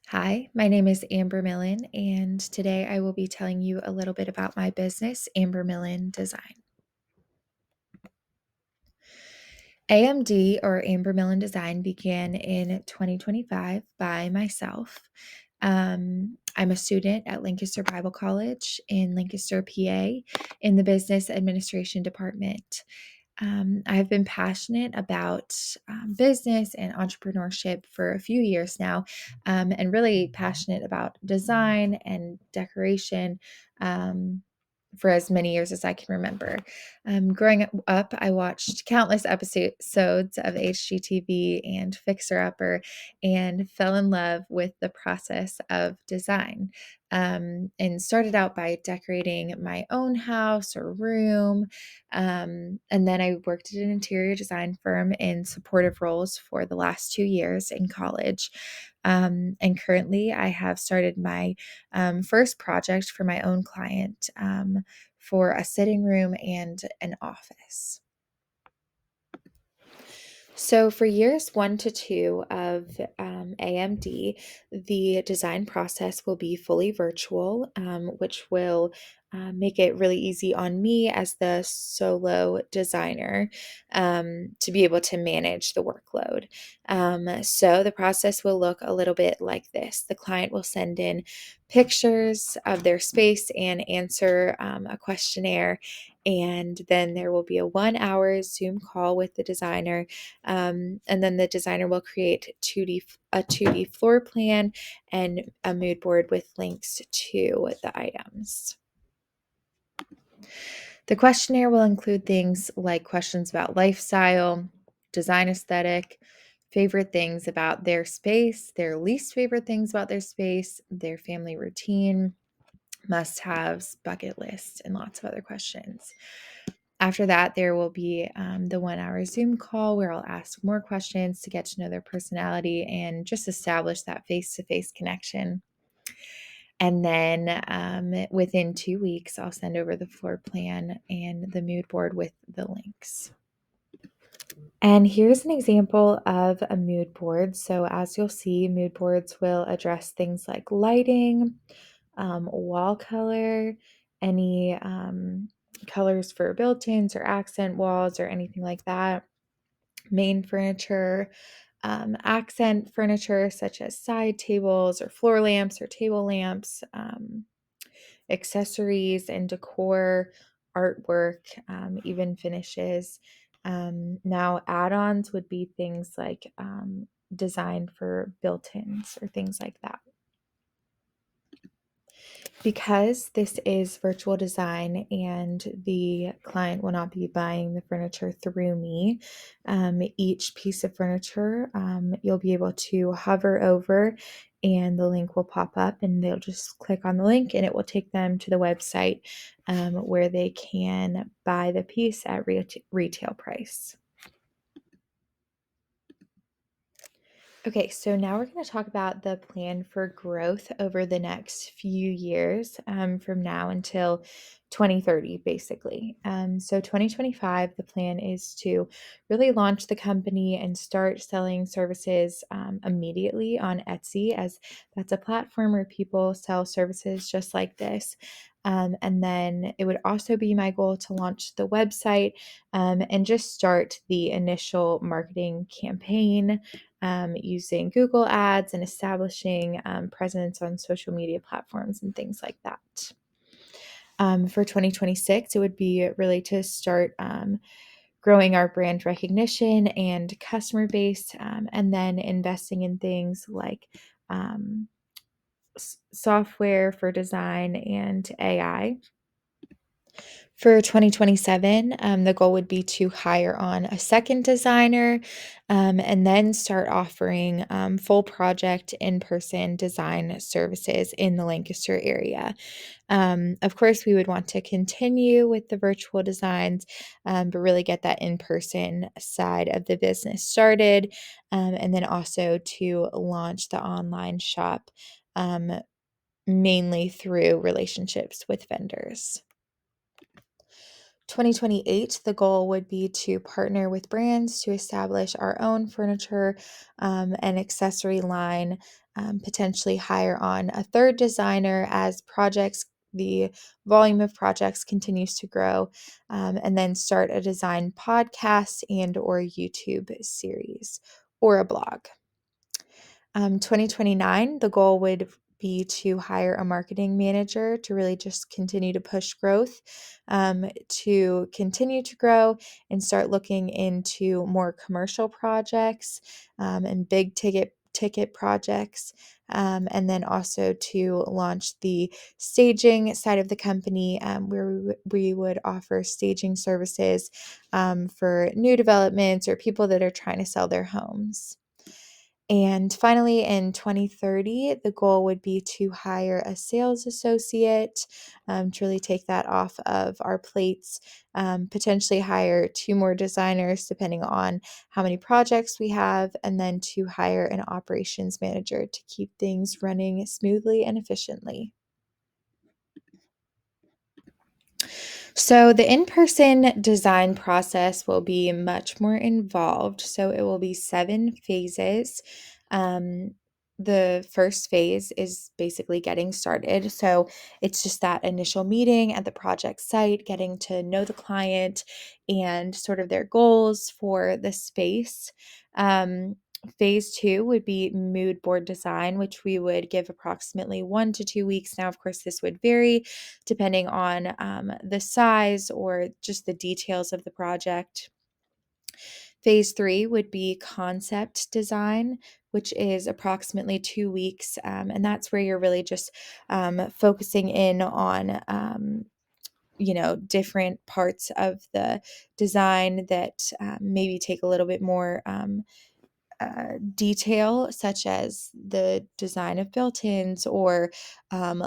Hi, my name is Amber Millen, and today I will be telling you a little bit about my business, Amber Millen Design. AMD or Amber Millen Design began in 2025 by myself. I'm a student at Lancaster Bible College in Lancaster, PA, in the Business Administration Department. I have been passionate about business and entrepreneurship for a few years now, and really passionate about design and decoration for as many years as I can remember. Growing up, I watched countless episodes of HGTV and Fixer Upper and fell in love with the process of design. And started out by decorating my own house or room, and then I worked at an interior design firm in supportive roles for the last 2 years in college. And currently, I have started my first project for my own client for a sitting room and an office. So, for years 1 to 2 of AMD, the design process will be fully virtual, which will make it really easy on me as the solo designer to be able to manage the workload. So, the process will look a little bit like this: the client will send in pictures of their space and answer a questionnaire. And then there will be a 1 hour Zoom call with the designer, and then the designer will create a 2D floor plan and a mood board with links to the items. The questionnaire will include things like questions about lifestyle, design aesthetic, favorite things about their space, their least favorite things about their space, their family routine, must haves, bucket list, and lots of other questions. After that, there will be the 1 hour Zoom call where I'll ask more questions to get to know their personality and just establish that face to face connection. And then within 2 weeks, I'll send over the floor plan and the mood board with the links. And here's an example of a mood board. So, as you'll see, mood boards will address things like lighting, wall color, any colors for built-ins or accent walls or anything like that, main furniture, accent furniture such as side tables or floor lamps or table lamps, accessories and decor, artwork, even finishes. Now, add-ons would be things like designed for built-ins or things like that. Because this is virtual design and the client will not be buying the furniture through me, each piece of furniture you'll be able to hover over and the link will pop up and they'll just click on the link and it will take them to the website where they can buy the piece at retail price. Okay, so now we're going to talk about the plan for growth over the next few years from now until 2030, basically. So, 2025, the plan is to really launch the company and start selling services immediately on Etsy, as that's a platform where people sell services just like this. And then it would also be my goal to launch the website and just start the initial marketing campaign using Google Ads and establishing presence on social media platforms and things like that. For 2026, it would be really to start growing our brand recognition and customer base, and then investing in things like software for design and AI. For 2027, the goal would be to hire on a second designer and then start offering full project in person design services in the Lancaster area. Of course, we would want to continue with the virtual designs, but really get that in person side of the business started, and then also to launch the online shop um, mainly through relationships with vendors. 2028, the goal would be to partner with brands to establish our own furniture and accessory line potentially hire on a third designer as the volume of projects continues to grow, and then start a design podcast and or YouTube series or a blog. 2029, the goal would be to hire a marketing manager to really just continue to push growth, to continue to grow and start looking into more commercial projects, and big ticket projects, and then also to launch the staging side of the company, where we would offer staging services, for new developments or people that are trying to sell their homes. And finally, in 2030, the goal would be to hire a sales associate, to really take that off of our plates, potentially hire two more designers depending on how many projects we have, and then to hire an operations manager to keep things running smoothly and efficiently. So, the in person design process will be much more involved. So, it will be 7 phases. Um, the first phase is basically getting started. So, it's just that initial meeting at the project site, getting to know the client and sort of their goals for the space. Um, Phase two would be mood board design, which we would give approximately 1 to 2 weeks. Now, of course, this would vary depending on the size or just the details of the project. Phase three would be concept design, which is approximately 2 weeks. And that's where you're really just focusing in on, different parts of the design that maybe take a little bit more detail, such as the design of built-ins or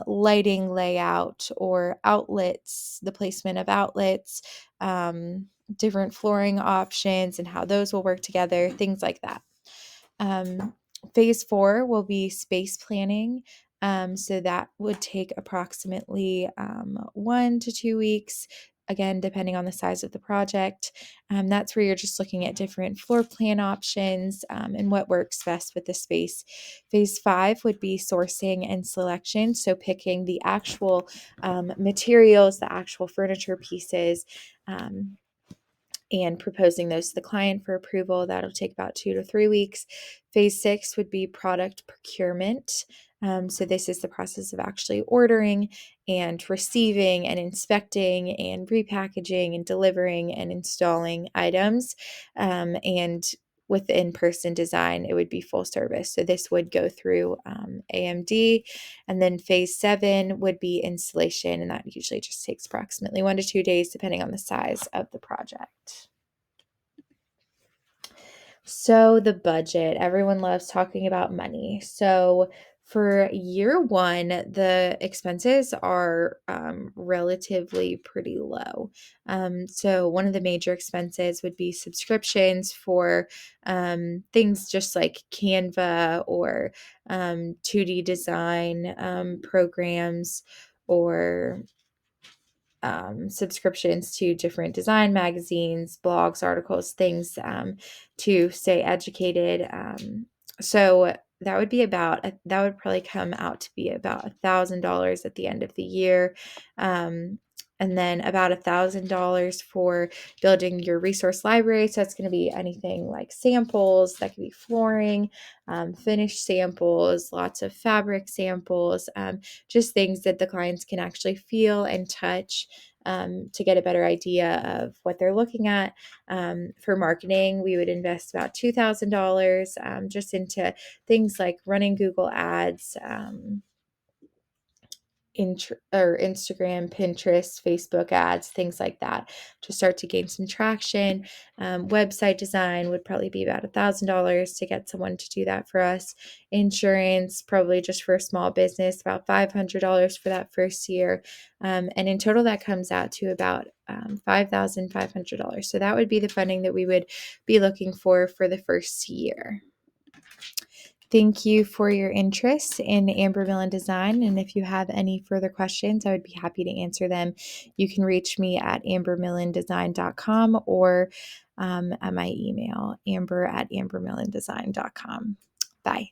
lighting layout or outlets, the placement of outlets, um, different flooring options and how those will work together, things like that. Um, Phase four will be space planning. So that would take approximately 1 to 2 weeks, again, depending on the size of the project. That's where you're just looking at different floor plan options, and what works best with the space. Phase five would be sourcing and selection. So picking the actual materials, the actual furniture pieces. And proposing those to the client for approval. That'll take about 2 to 3 weeks. Phase six would be product procurement. So, this is the process of actually ordering and receiving and inspecting and repackaging and delivering and installing items. And with in person design, it would be full service. So, this would go through AMD. And then phase seven would be installation. And that usually just takes approximately 1 to 2 days, depending on the size of the project. So, the budget, everyone loves talking about money. So, for year one, the expenses are relatively pretty low. So, one of the major expenses would be subscriptions for things just like Canva or 2D design programs, or subscriptions to different design magazines, blogs, articles, things, to stay educated. So that would probably come out to be about $1,000 at the end of the year. And then about $1,000 for building your resource library. So that's going to be anything like samples, that could be flooring, finished samples, lots of fabric samples, just things that the clients can actually feel and touch, to get a better idea of what they're looking at. For marketing, we would invest about $2,000, just into things like running Google Ads, or Instagram, Pinterest, Facebook ads, things like that, to start to gain some traction. Website design would probably be about $1,000 to get someone to do that for us. Insurance, probably just for a small business, about $500 for that first year. And in total, that comes out to about $5,500. So that would be the funding that we would be looking for the first year. Thank you for your interest in Amber Millen Design. And if you have any further questions, I would be happy to answer them. You can reach me at ambermillendesign.com, or at my email, amber@ambermillendesign.com. Bye.